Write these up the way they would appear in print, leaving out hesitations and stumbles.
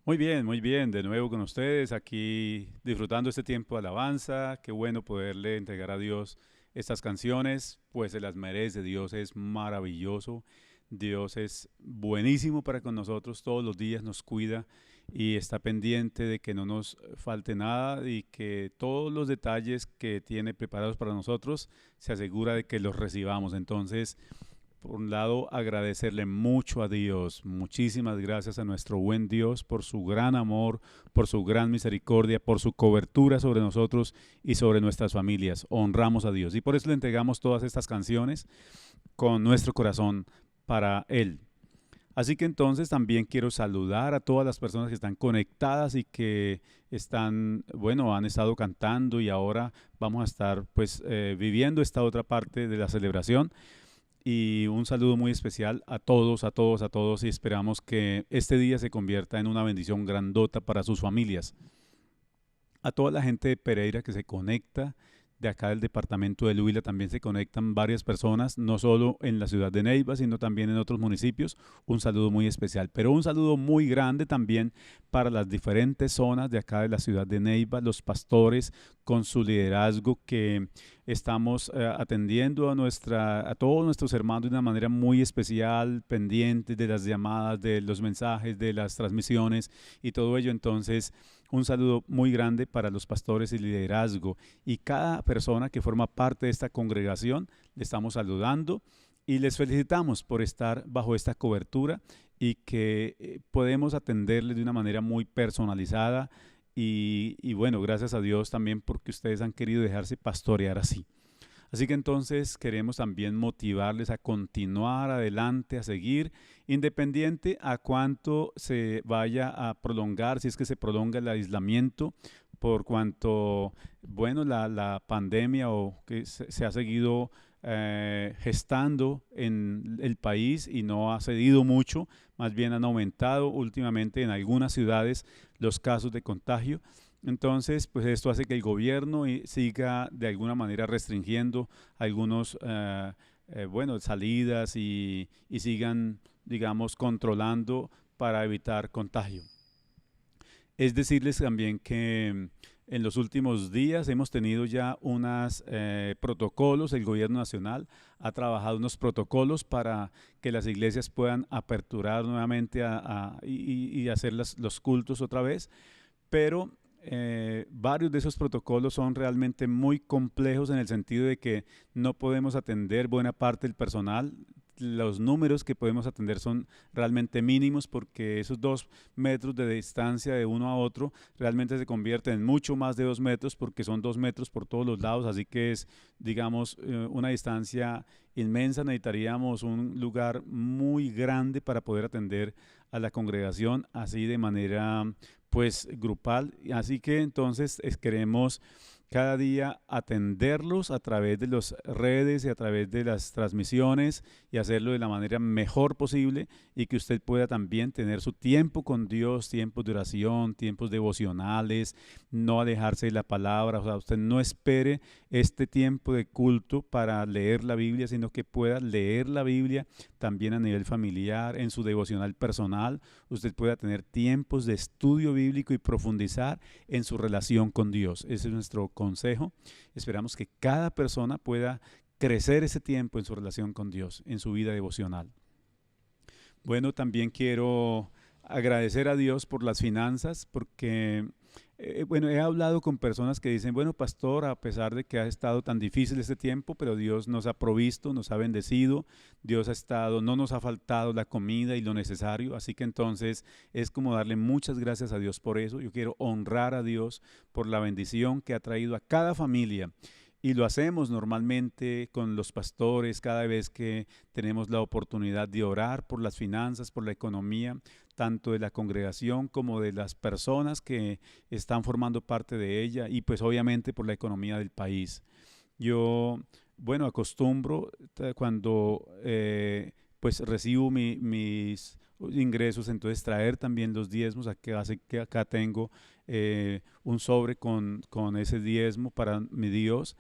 Muy bien, de nuevo con ustedes, aquí disfrutando este tiempo de alabanza. Qué bueno poderle entregar a Dios estas canciones, pues se las merece. Dios es maravilloso, Dios es buenísimo para con nosotros, todos los días nos cuida y está pendiente de que no nos falte nada y que todos los detalles que tiene preparados para nosotros se asegura de que los recibamos. Entonces, por un lado, agradecerle mucho a Dios, muchísimas gracias a nuestro buen Dios por su gran amor, por su gran misericordia, por su cobertura sobre nosotros y sobre nuestras familias. Honramos a Dios y por eso le entregamos todas estas canciones con nuestro corazón para Él. Así que entonces también quiero saludar a todas las personas que están conectadas y que están, bueno, han estado cantando y ahora vamos a estar pues viviendo esta otra parte de la celebración y un saludo muy especial a todos, a todos, a todos y esperamos que este día se convierta en una bendición grandota para sus familias. A toda la gente de Pereira que se conecta, de acá del departamento del Huila también se conectan varias personas, no solo en la ciudad de Neiva, sino también en otros municipios. Un saludo muy especial, pero un saludo muy grande también para las diferentes zonas de acá de la ciudad de Neiva, los pastores con su liderazgo que estamos atendiendo a todos nuestros hermanos de una manera muy especial, pendientes de las llamadas, de los mensajes, de las transmisiones y todo ello. Entonces, un saludo muy grande para los pastores y liderazgo y cada persona que forma parte de esta congregación. Le estamos saludando y les felicitamos por estar bajo esta cobertura y que podemos atenderles de una manera muy personalizada y bueno, gracias a Dios también porque ustedes han querido dejarse pastorear así. Así que entonces queremos también motivarles a continuar adelante, a seguir, independiente a cuánto se vaya a prolongar, si es que se prolonga el aislamiento, por cuanto, bueno, la pandemia o que se ha seguido gestando en el país y no ha cedido mucho, más bien han aumentado últimamente en algunas ciudades los casos de contagio. Entonces, pues esto hace que el gobierno siga de alguna manera restringiendo algunos, bueno, salidas y sigan, digamos, controlando para evitar contagio. Es decirles también que en los últimos días hemos tenido ya unos protocolos, el gobierno nacional ha trabajado unos protocolos para que las iglesias puedan aperturar nuevamente y hacer los cultos otra vez, pero varios de esos protocolos son realmente muy complejos en el sentido de que no podemos atender buena parte del personal. Los números que podemos atender son realmente mínimos porque esos 2 metros de distancia de uno a otro realmente se convierten en mucho más de 2 metros porque son 2 metros por todos los lados, así que es, digamos, una distancia inmensa. Necesitaríamos un lugar muy grande para poder atender a la congregación así de manera pues grupal. Así que entonces queremos cada día atenderlos a través de las redes y a través de las transmisiones y hacerlo de la manera mejor posible y que usted pueda también tener su tiempo con Dios, tiempos de oración, tiempos devocionales, no alejarse de la palabra. O sea, usted no espere este tiempo de culto para leer la Biblia, sino que pueda leer la Biblia también a nivel familiar, en su devocional personal. Usted pueda tener tiempos de estudio bíblico y profundizar en su relación con Dios. Ese es nuestro consejo. Esperamos que cada persona pueda crecer ese tiempo en su relación con Dios, en su vida devocional. Bueno, también quiero agradecer a Dios por las finanzas, porque, bueno, he hablado con personas que dicen, bueno, pastor, a pesar de que ha estado tan difícil este tiempo, pero Dios nos ha provisto, nos ha bendecido, Dios ha estado, no nos ha faltado la comida y lo necesario, así que entonces es como darle muchas gracias a Dios por eso. Yo quiero honrar a Dios por la bendición que ha traído a cada familia. Y lo hacemos normalmente con los pastores cada vez que tenemos la oportunidad de orar por las finanzas, por la economía, tanto de la congregación como de las personas que están formando parte de ella y pues obviamente por la economía del país. Yo, bueno, acostumbro cuando pues recibo mis ingresos, entonces traer también los diezmos, aquí hace que acá tengo un sobre con ese diezmo para mi Dios.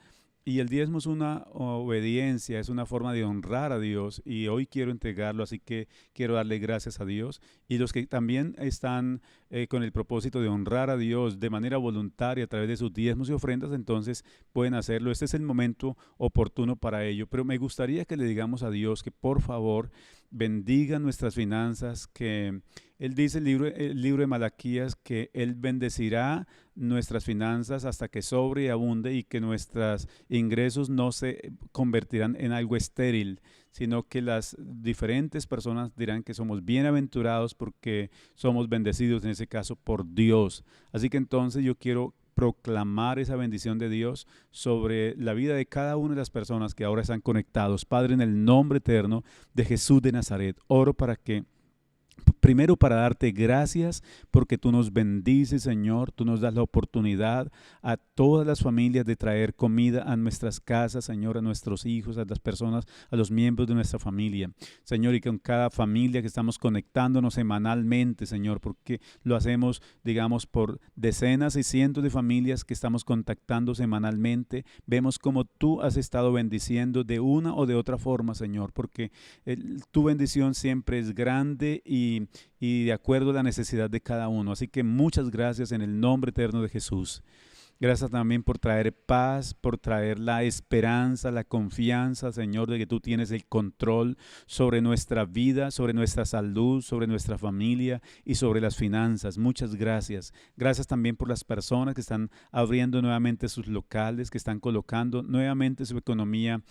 Y el diezmo es una obediencia, es una forma de honrar a Dios y hoy quiero entregarlo, así que quiero darle gracias a Dios. Y los que también están con el propósito de honrar a Dios de manera voluntaria a través de sus diezmos y ofrendas, entonces pueden hacerlo. Este es el momento oportuno para ello. Pero me gustaría que le digamos a Dios que por favor bendiga nuestras finanzas, que Él dice el libro de Malaquías que Él bendecirá nuestras finanzas hasta que sobre y abunde, y que nuestros ingresos no se convertirán en algo estéril, sino que las diferentes personas dirán que somos bienaventurados porque somos bendecidos, en ese caso por Dios. Así que entonces yo quiero proclamar esa bendición de Dios sobre la vida de cada una de las personas que ahora están conectados. Padre, en el nombre eterno de Jesús de Nazaret, oro para que primero, para darte gracias porque tú nos bendices, Señor. Tú nos das la oportunidad a todas las familias de traer comida a nuestras casas, Señor, a nuestros hijos, a las personas, a los miembros de nuestra familia. Señor, y con cada familia que estamos conectándonos semanalmente, Señor, porque lo hacemos, digamos, por decenas y cientos de familias que estamos contactando semanalmente. Vemos cómo tú has estado bendiciendo de una o de otra forma, Señor, porque tu bendición siempre es grande y de acuerdo a la necesidad de cada uno. Así que muchas gracias en el nombre eterno de Jesús. Gracias también por traer paz, por traer la esperanza, la confianza, Señor, de que tú tienes el control sobre nuestra vida, sobre nuestra salud, sobre nuestra familia y sobre las finanzas. Muchas gracias. Gracias también por las personas que están abriendo nuevamente sus locales, que están colocando nuevamente su economía,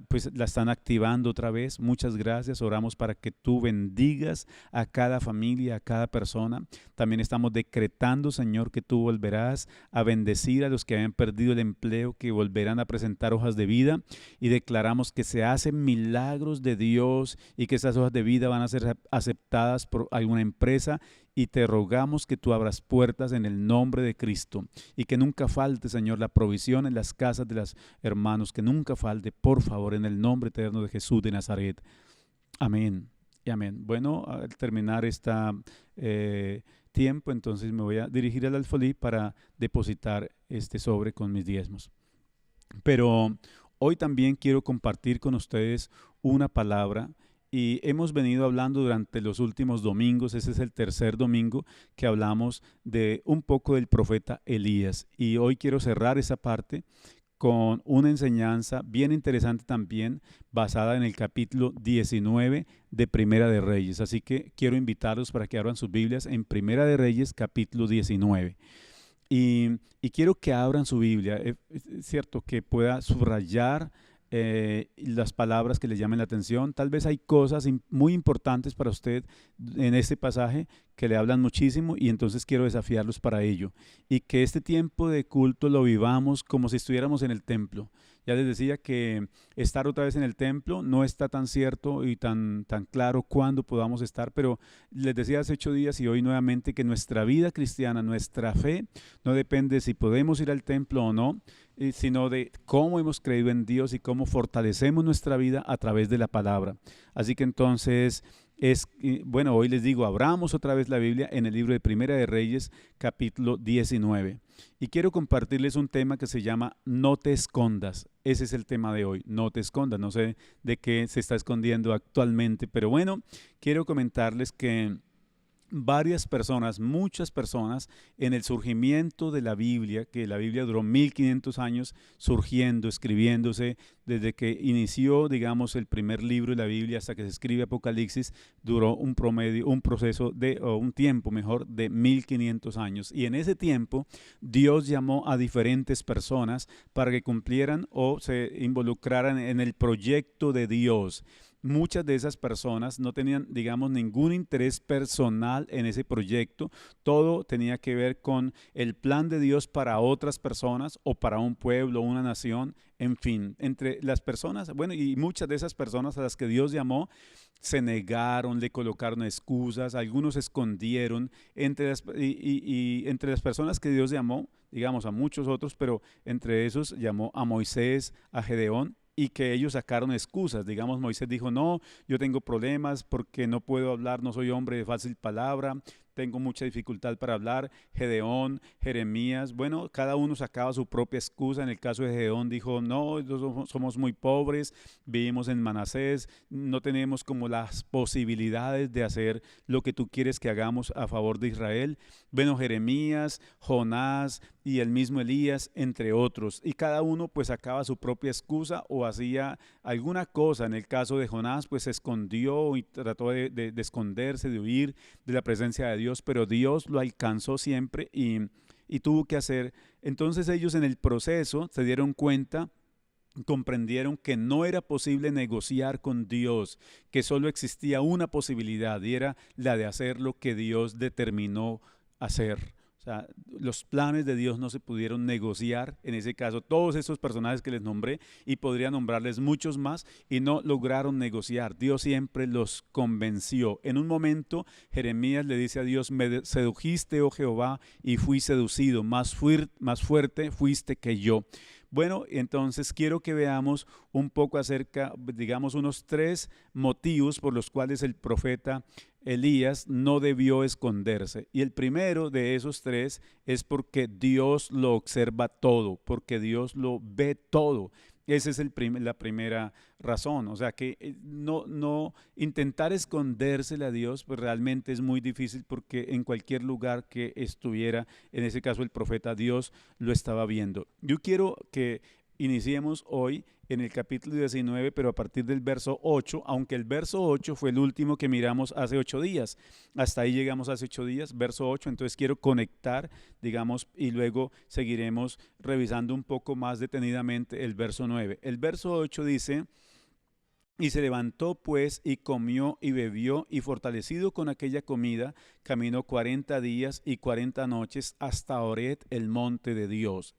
pues la están activando otra vez. Muchas gracias. Oramos para que tú bendigas a cada familia, a cada persona. También estamos decretando, Señor, que tú volverás a bendecir a los que habían perdido el empleo, que volverán a presentar hojas de vida, y declaramos que se hacen milagros de Dios y que esas hojas de vida van a ser aceptadas por alguna empresa, y te rogamos que tú abras puertas en el nombre de Cristo y que nunca falte, Señor, la provisión en las casas de los hermanos, que nunca falte, por favor, en el nombre eterno de Jesús de Nazaret. Amén y amén. Bueno, al terminar esta tiempo, entonces me voy a dirigir al alfolí para depositar este sobre con mis diezmos. Pero hoy también quiero compartir con ustedes una palabra, y hemos venido hablando durante los últimos domingos. Ese es el tercer domingo que hablamos de un poco del profeta Elías, y hoy quiero cerrar esa parte con una enseñanza bien interesante también, basada en el capítulo 19 de Primera de Reyes. Así que quiero invitarlos para que abran sus Biblias en Primera de Reyes, capítulo 19. Y quiero que abran su Biblia, es cierto, que pueda subrayar las palabras que le llamen la atención. Tal vez hay cosas muy importantes para usted en este pasaje que le hablan muchísimo, y entonces quiero desafiarlos para ello, y que este tiempo de culto lo vivamos como si estuviéramos en el templo. Ya les decía que estar otra vez en el templo no está tan cierto y tan claro cuándo podamos estar, pero les decía hace 8 días y hoy nuevamente que nuestra vida cristiana, nuestra fe, no depende de si podemos ir al templo o no, sino de cómo hemos creído en Dios y cómo fortalecemos nuestra vida a través de la palabra. Así que entonces, bueno, hoy les digo, abramos otra vez la Biblia en el libro de Primera de Reyes, capítulo 19. Y quiero compartirles un tema que se llama No te escondas. Ese es el tema de hoy, no te escondas. No sé de qué se está escondiendo actualmente, pero bueno, quiero comentarles que varias personas, muchas personas, en el surgimiento de la Biblia, que la Biblia duró 1500 años surgiendo, escribiéndose, desde que inició, digamos, el primer libro de la Biblia hasta que se escribe Apocalipsis, duró un proceso o un tiempo mejor, de 1500 años. Y en ese tiempo, Dios llamó a diferentes personas para que cumplieran o se involucraran en el proyecto de Dios. Muchas de esas personas no tenían, digamos, ningún interés personal en ese proyecto. Todo tenía que ver con el plan de Dios para otras personas o para un pueblo, una nación, en fin. Entre las personas, bueno, y muchas de esas personas a las que Dios llamó se negaron, le colocaron excusas, algunos se escondieron. Entre las personas que Dios llamó, digamos, a muchos otros, pero entre esos llamó a Moisés, a Gedeón, y que ellos sacaron excusas. Digamos, Moisés dijo, no, yo tengo problemas porque no puedo hablar, no soy hombre de fácil palabra, tengo mucha dificultad para hablar. Gedeón, Jeremías, bueno, cada uno sacaba su propia excusa. En el caso de Gedeón dijo, no, somos muy pobres, vivimos en Manasés, no tenemos como las posibilidades de hacer lo que tú quieres que hagamos a favor de Israel. Bueno, Jeremías, Jonás y el mismo Elías, entre otros. Y cada uno pues sacaba su propia excusa o hacía alguna cosa. En el caso de Jonás pues se escondió y trató de esconderse, de huir de la presencia de Dios, pero Dios lo alcanzó siempre y tuvo que hacer. Entonces ellos en el proceso se dieron cuenta, comprendieron que no era posible negociar con Dios, que solo existía una posibilidad y era la de hacer lo que Dios determinó hacer. O sea, los planes de Dios no se pudieron negociar, en ese caso, todos esos personajes que les nombré, y podría nombrarles muchos más, y no lograron negociar. Dios siempre los convenció. En un momento, Jeremías le dice a Dios, me sedujiste, oh Jehová, y fui seducido, más fuerte fuiste que yo. Bueno, entonces quiero que veamos un poco acerca, digamos, unos 3 motivos por los cuales el profeta Elías no debió esconderse. Y el primero de esos 3 es porque Dios lo observa todo, porque Dios lo ve todo. Esa es la primera razón. O sea que no intentar escondérsele a Dios, pues realmente es muy difícil porque en cualquier lugar que estuviera, en ese caso el profeta, Dios lo estaba viendo. Yo quiero que iniciemos hoy en el capítulo 19, pero a partir del verso 8, aunque el verso 8 fue el último que miramos hace 8 días. Hasta ahí llegamos hace 8 días, verso 8, entonces quiero conectar, digamos, y luego seguiremos revisando un poco más detenidamente el verso 9. El verso 8 dice, y se levantó pues y comió y bebió y fortalecido con aquella comida, caminó 40 días y 40 noches hasta Horeb, el monte de Dios.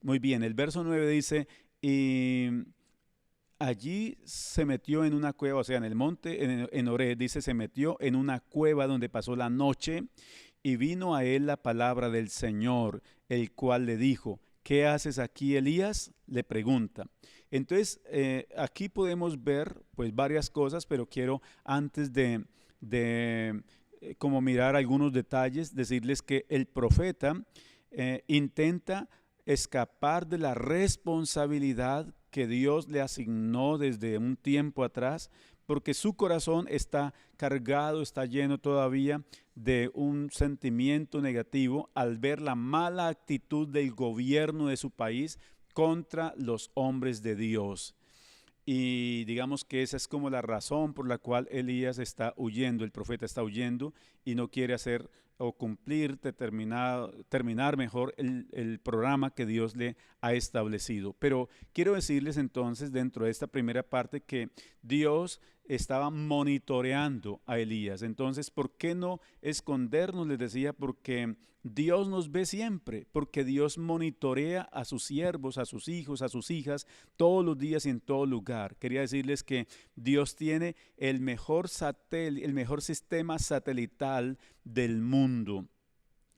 Muy bien, el verso 9 dice, y allí se metió en una cueva, o sea, en el monte, en Horeb, dice, se metió en una cueva donde pasó la noche y vino a él la palabra del Señor, el cual le dijo, ¿qué haces aquí, Elías? Le pregunta. Entonces, aquí podemos ver pues varias cosas, pero quiero antes de como mirar algunos detalles, decirles que el profeta intenta escapar de la responsabilidad que Dios le asignó desde un tiempo atrás, porque su corazón está cargado, está lleno todavía de un sentimiento negativo al ver la mala actitud del gobierno de su país contra los hombres de Dios. Y digamos que esa es como la razón por la cual Elías está huyendo, el profeta está huyendo y no quiere hacer o cumplir, terminar mejor el programa que Dios le ha establecido. Pero quiero decirles entonces dentro de esta primera parte que Dios estaba monitoreando a Elías. Entonces, ¿por qué no escondernos? Les decía, porque Dios nos ve siempre, porque Dios monitorea a sus siervos, a sus hijos, a sus hijas, todos los días y en todo lugar. Quería decirles que Dios tiene el mejor sistema satelital del mundo.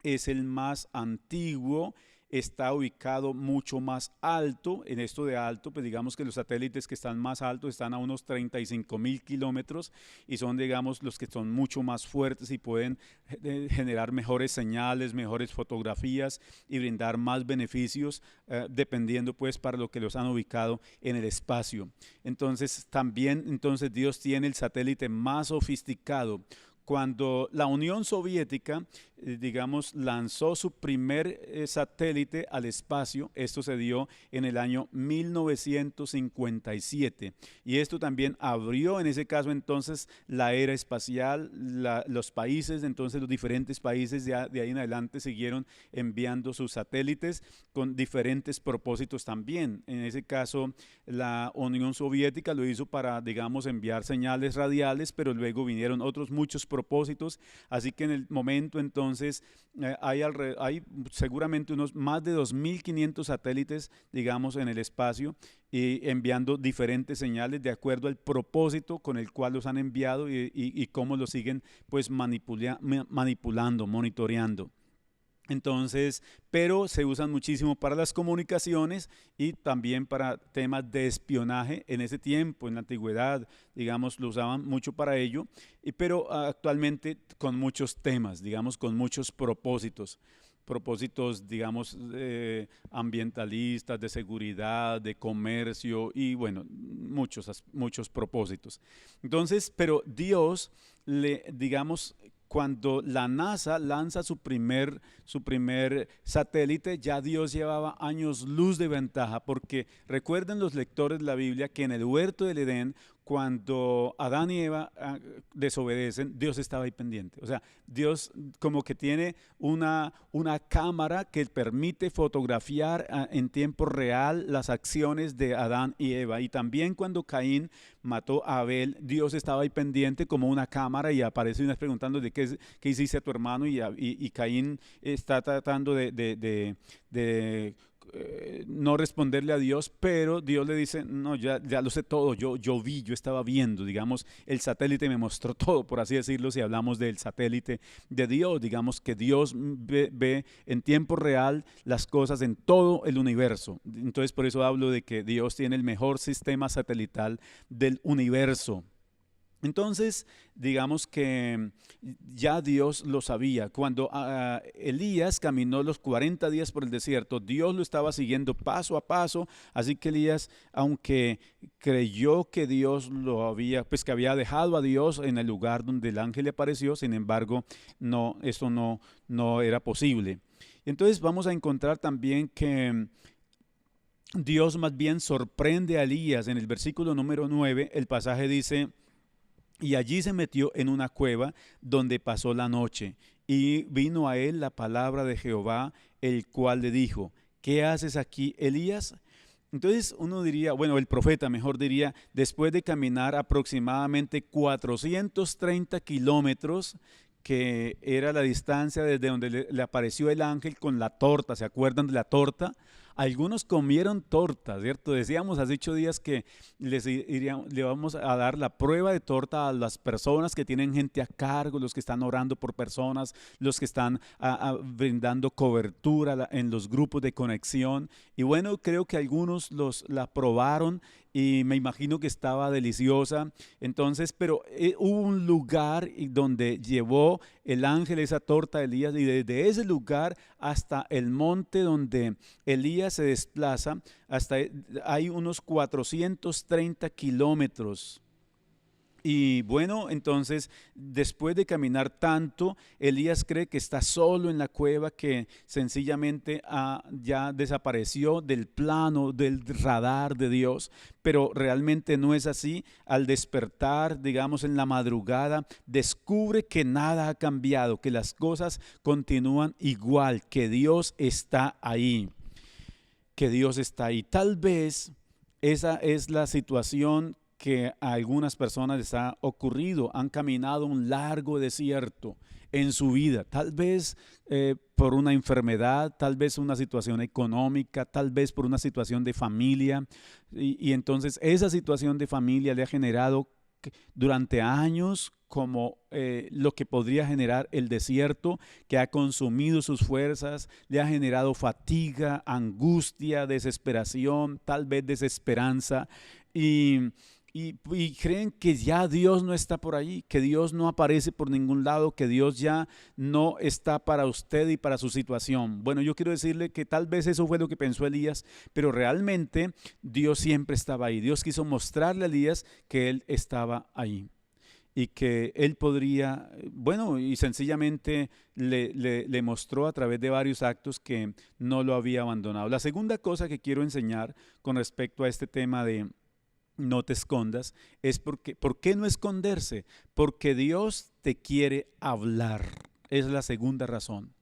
Es el más antiguo, está ubicado mucho más alto. En esto de alto, pues digamos que los satélites que están más altos están a unos 35.000 kilómetros y son, digamos, los que son mucho más fuertes y pueden generar mejores señales, mejores fotografías y brindar más beneficios dependiendo pues para lo que los han ubicado en el espacio. Entonces también Dios tiene el satélite más sofisticado. Cuando la Unión Soviética, digamos, lanzó su primer satélite al espacio, esto se dio en el año 1957 y esto también abrió en ese caso entonces la era espacial, los países, entonces los diferentes países de ahí en adelante siguieron enviando sus satélites con diferentes propósitos también. En ese caso la Unión Soviética lo hizo para, digamos, enviar señales radiales, pero luego vinieron otros muchos propósitos, así que en el momento entonces hay seguramente unos más de 2.500 satélites, digamos, en el espacio y enviando diferentes señales de acuerdo al propósito con el cual los han enviado y cómo los siguen pues manipulando, monitoreando. Entonces, pero se usan muchísimo para las comunicaciones y también para temas de espionaje. En ese tiempo, en la antigüedad, digamos, lo usaban mucho para ello, pero actualmente con muchos temas, digamos, con muchos propósitos, digamos, ambientalistas, de seguridad, de comercio y bueno, muchos propósitos. Entonces, pero Dios, digamos, cuando la NASA lanza su primer satélite, ya Dios llevaba años luz de ventaja, porque recuerden los lectores de la Biblia que en el huerto del Edén, cuando Adán y Eva desobedecen, Dios estaba ahí pendiente. O sea, Dios como que tiene una cámara que permite fotografiar en tiempo real las acciones de Adán y Eva. Y también cuando Caín mató a Abel, Dios estaba ahí pendiente como una cámara y aparece una vez preguntando de qué hiciste a tu hermano y Caín está tratando de no responderle a Dios, pero Dios le dice, no, ya lo sé todo, yo estaba viendo, digamos, el satélite me mostró todo, por así decirlo, si hablamos del satélite de Dios, digamos que Dios ve en tiempo real las cosas en todo el universo. Entonces por eso hablo de que Dios tiene el mejor sistema satelital del universo. Entonces, digamos que ya Dios lo sabía. Cuando Elías caminó los 40 días por el desierto, Dios lo estaba siguiendo paso a paso. Así que Elías, aunque creyó que Dios lo había, pues que había dejado a Dios en el lugar donde el ángel le apareció, sin embargo, no, eso no era posible. Entonces vamos a encontrar también que Dios más bien sorprende a Elías. En el versículo número 9, el pasaje dice: y allí se metió en una cueva donde pasó la noche. Y vino a él la palabra de Jehová, el cual le dijo: ¿qué haces aquí, Elías? Entonces uno diría, bueno, el profeta mejor diría, después de caminar aproximadamente 430 kilómetros, que era la distancia desde donde le apareció el ángel con la torta. ¿Se acuerdan de la torta? Algunos comieron torta, ¿cierto? Decíamos hace 8 días que le vamos a dar la prueba de torta a las personas que tienen gente a cargo, los que están orando por personas, los que están brindando cobertura en los grupos de conexión. Y bueno, creo que algunos la probaron y me imagino que estaba deliciosa. Entonces, pero hubo un lugar donde llevó el ángel esa torta de Elías, y desde ese lugar hasta el monte donde Elías se desplaza, hay unos 430 kilómetros. Y bueno, entonces, después de caminar tanto, Elías cree que está solo en la cueva, que sencillamente ya desapareció del plano, del radar de Dios, pero realmente no es así. Al despertar, digamos, en la madrugada, descubre que nada ha cambiado, que las cosas continúan igual, que Dios está ahí, que Dios está ahí. Tal vez esa es la situación que a algunas personas les ha ocurrido. Han caminado un largo desierto en su vida, tal vez por una enfermedad, tal vez una situación económica, tal vez por una situación de familia, y entonces esa situación de familia le ha generado durante años como lo que podría generar el desierto, que ha consumido sus fuerzas, le ha generado fatiga, angustia, desesperación, tal vez desesperanza, y creen que ya Dios no está por allí, que Dios no aparece por ningún lado, que Dios ya no está para usted y para su situación. Bueno, yo quiero decirle que tal vez eso fue lo que pensó Elías, pero realmente Dios siempre estaba ahí. Dios quiso mostrarle a Elías que Él estaba ahí y que Él podría, bueno, y sencillamente le mostró a través de varios actos que no lo había abandonado. La segunda cosa que quiero enseñar con respecto a este tema de no te escondas, es ¿por qué no esconderse? Porque Dios te quiere hablar. Es la segunda razón.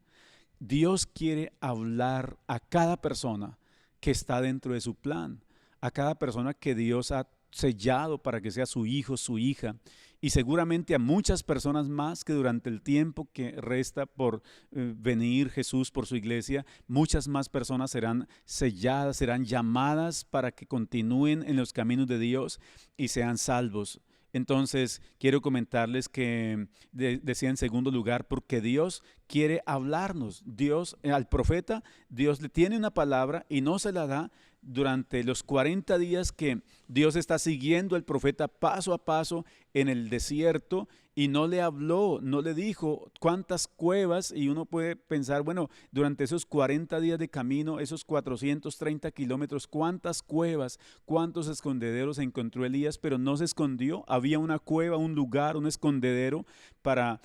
Dios quiere hablar a cada persona que está dentro de su plan, a cada persona que Dios ha sellado para que sea su hijo, su hija, y seguramente a muchas personas más que durante el tiempo que resta por venir Jesús por su iglesia, muchas más personas serán selladas, serán llamadas para que continúen en los caminos de Dios y sean salvos. Entonces, quiero comentarles que decía en segundo lugar, porque Dios quiere hablarnos. Dios, al profeta, Dios le tiene una palabra y no se la da durante los 40 días que Dios está siguiendo al profeta paso a paso en el desierto y no le habló, no le dijo cuántas cuevas, y uno puede pensar, bueno, durante esos 40 días de camino, esos 430 kilómetros, cuántas cuevas, cuántos escondederos encontró Elías, pero no se escondió. Había una cueva, un lugar, un escondedero para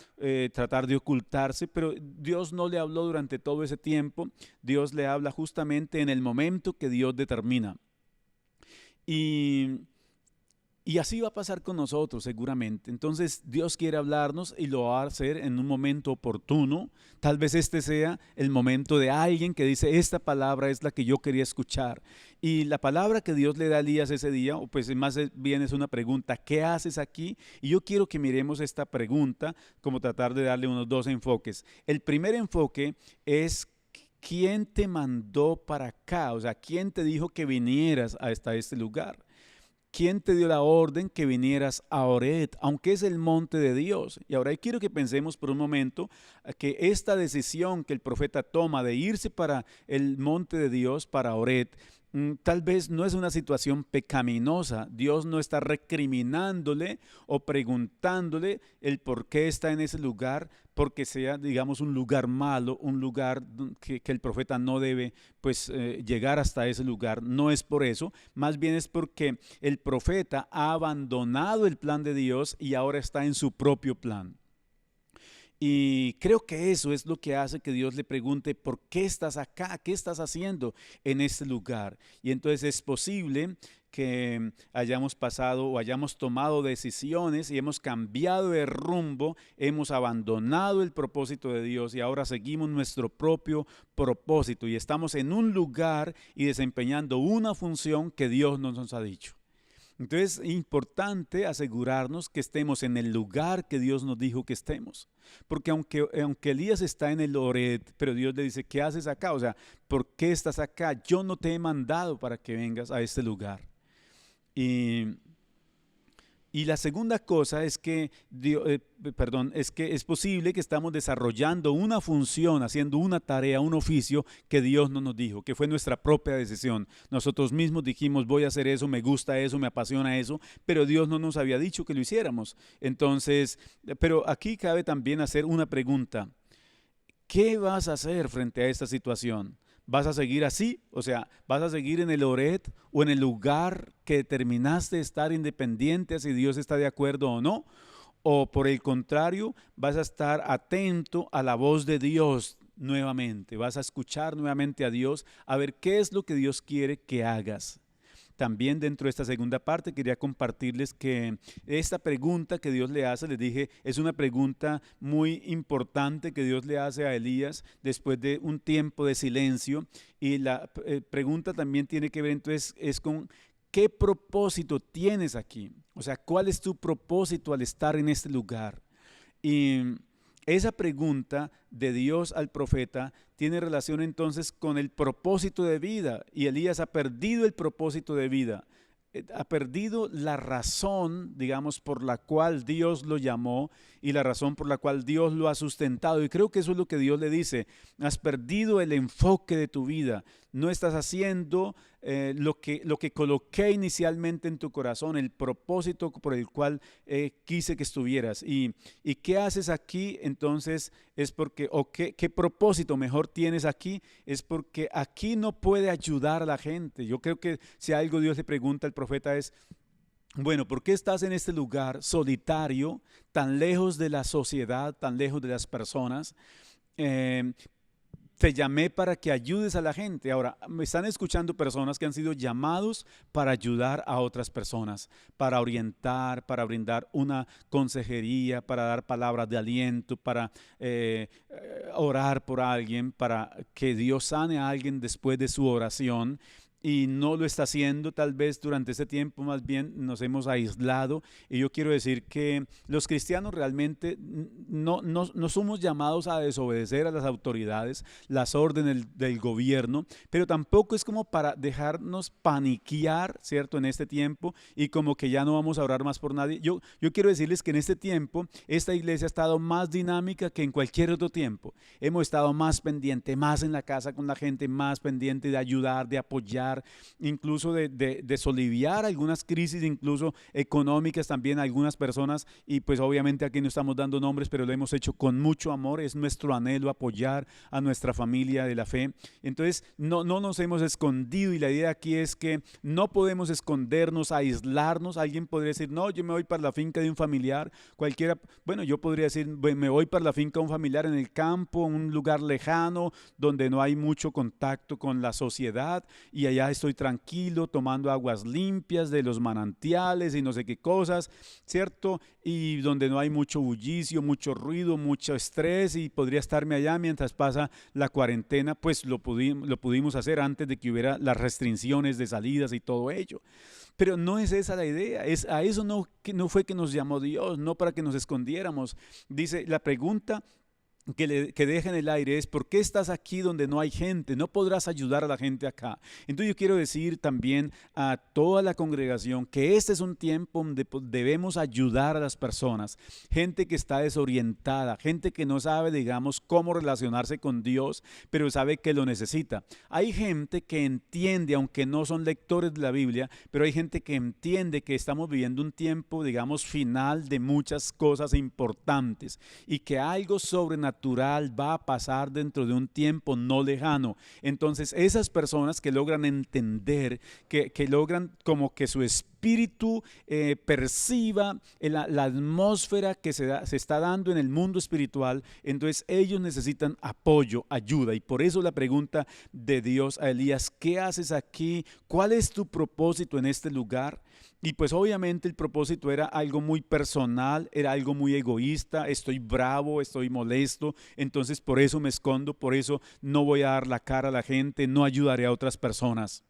tratar de ocultarse, pero Dios no le habló durante todo ese tiempo. Dios le habla justamente en el momento que Dios determina. Y Y así va a pasar con nosotros seguramente. Entonces Dios quiere hablarnos y lo va a hacer en un momento oportuno. Tal vez este sea el momento de alguien que dice, esta palabra es la que yo quería escuchar. Y la palabra que Dios le da a Elías ese día, o pues más bien es una pregunta, ¿qué haces aquí? Y yo quiero que miremos esta pregunta como tratar de darle unos dos enfoques. El primer enfoque es, ¿quién te mandó para acá? O sea, ¿quién te dijo que vinieras hasta este lugar? ¿Quién te dio la orden que vinieras a Horeb, aunque es el monte de Dios? Y ahora quiero que pensemos por un momento que esta decisión que el profeta toma de irse para el monte de Dios, para Horeb, tal vez no es una situación pecaminosa. Dios no está recriminándole o preguntándole el por qué está en ese lugar, porque sea, digamos, un lugar malo, un lugar que el profeta no debe pues llegar hasta ese lugar. No es por eso, más bien es porque el profeta ha abandonado el plan de Dios y ahora está en su propio plan. Y creo que eso es lo que hace que Dios le pregunte, ¿por qué estás acá? ¿Qué estás haciendo en este lugar? Y entonces es posible que hayamos pasado o hayamos tomado decisiones y hemos cambiado de rumbo, hemos abandonado el propósito de Dios y ahora seguimos nuestro propio propósito y estamos en un lugar y desempeñando una función que Dios no nos ha dicho. Entonces es importante asegurarnos que estemos en el lugar que Dios nos dijo que estemos. Porque aunque Elías está en el Horeb, pero Dios le dice, ¿qué haces acá? O sea, ¿por qué estás acá? Yo no te he mandado para que vengas a este lugar. Y la segunda cosa es que, es que es posible que estamos desarrollando una función, haciendo una tarea, un oficio que Dios no nos dijo, que fue nuestra propia decisión. Nosotros mismos dijimos, voy a hacer eso, me gusta eso, me apasiona eso, pero Dios no nos había dicho que lo hiciéramos. Entonces, pero aquí cabe también hacer una pregunta. ¿Qué vas a hacer frente a esta situación? ¿Vas a seguir así? O sea, ¿vas a seguir en el Horeb o en el lugar que determinaste estar independiente si Dios está de acuerdo o no? ¿O por el contrario, vas a estar atento a la voz de Dios nuevamente? ¿Vas a escuchar nuevamente a Dios a ver qué es lo que Dios quiere que hagas? También dentro de esta segunda parte quería compartirles que esta pregunta que Dios le hace, les dije, es una pregunta muy importante que Dios le hace a Elías después de un tiempo de silencio. Y la pregunta también tiene que ver entonces es con ¿qué propósito tienes aquí? O sea, ¿cuál es tu propósito al estar en este lugar? Y esa pregunta de Dios al profeta tiene relación entonces con el propósito de vida, y Elías ha perdido el propósito de vida, ha perdido la razón, digamos, por la cual Dios lo llamó y la razón por la cual Dios lo ha sustentado. Y creo que eso es lo que Dios le dice, has perdido el enfoque de tu vida, no estás haciendo lo que coloqué inicialmente en tu corazón, el propósito por el cual quise que estuvieras. ¿Y qué haces aquí? Entonces es porque, o qué propósito mejor tienes aquí, es porque aquí no puede ayudar a la gente. Yo creo que si algo Dios le pregunta al profeta es, bueno, ¿por qué estás en este lugar solitario, tan lejos de la sociedad, tan lejos de las personas? Te llamé para que ayudes a la gente. Ahora, me están escuchando personas que han sido llamados para ayudar a otras personas, para orientar, para brindar una consejería, para dar palabras de aliento, para orar por alguien, para que Dios sane a alguien después de su oración. y no lo está haciendo tal vez durante este tiempo, más bien nos hemos aislado. Y yo quiero decir que los cristianos realmente no somos llamados a desobedecer a las autoridades, las órdenes del gobierno, pero tampoco es como para dejarnos paniquear, ¿cierto? En este tiempo y como que ya no vamos a orar más por nadie. Yo quiero decirles que en este tiempo esta iglesia ha estado más dinámica que en cualquier otro tiempo. Hemos estado más pendiente, más en la casa con la gente, más pendiente de ayudar, de apoyar, incluso de soliviar algunas crisis, incluso económicas también a algunas personas. Y pues obviamente aquí no estamos dando nombres, pero lo hemos hecho con mucho amor. Es nuestro anhelo apoyar a nuestra familia de la fe. Entonces no nos hemos escondido, y la idea aquí es que no podemos escondernos, aislarnos. Alguien podría decir, no, yo me voy para la finca de un familiar, cualquiera. Bueno, yo podría decir, me voy para la finca de un familiar en el campo, en un lugar lejano donde no hay mucho contacto con la sociedad, y allá estoy tranquilo tomando aguas limpias de los manantiales y no sé qué cosas, ¿cierto? Y donde no hay mucho bullicio, mucho ruido, mucho estrés, y podría estarme allá mientras pasa la cuarentena. Pues lo pudimos hacer antes de que hubiera las restricciones de salidas y todo ello. Pero no es esa la idea, a eso no fue que nos llamó Dios, no para que nos escondiéramos. Dice, la pregunta que deja en el aire es: ¿por qué estás aquí donde no hay gente? No podrás ayudar a la gente acá. Entonces yo quiero decir también a toda la congregación que este es un tiempo donde debemos ayudar a las personas, gente que está desorientada, gente que no sabe, digamos, cómo relacionarse con Dios, pero sabe que lo necesita. Hay gente que entiende, aunque no son lectores de la Biblia, pero hay gente que entiende que estamos viviendo un tiempo, digamos, final de muchas cosas importantes, y que algo sobrenatural va a pasar dentro de un tiempo no lejano. Entonces esas personas que logran entender, que logran como que su espíritu perciba la atmósfera que se está dando en el mundo espiritual, entonces ellos necesitan apoyo, ayuda. Y por eso la pregunta de Dios a Elías: ¿qué haces aquí? ¿Cuál es tu propósito en este lugar? Y pues obviamente el propósito era algo muy personal, era algo muy egoísta. Estoy bravo, estoy molesto, entonces por eso me escondo, por eso no voy a dar la cara a la gente, no ayudaré a otras personas.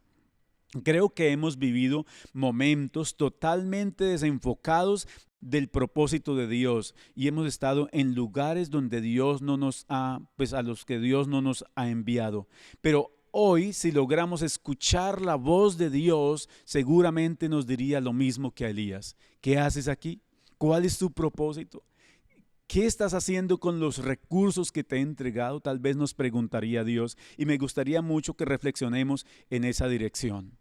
Creo que hemos vivido momentos totalmente desenfocados del propósito de Dios, y hemos estado en lugares donde Dios no nos ha, pues a los que Dios no nos ha enviado. Pero hoy, si logramos escuchar la voz de Dios, seguramente nos diría lo mismo que a Elías: ¿qué haces aquí? ¿Cuál es tu propósito? ¿Qué estás haciendo con los recursos que te he entregado? Tal vez nos preguntaría Dios, y me gustaría mucho que reflexionemos en esa dirección.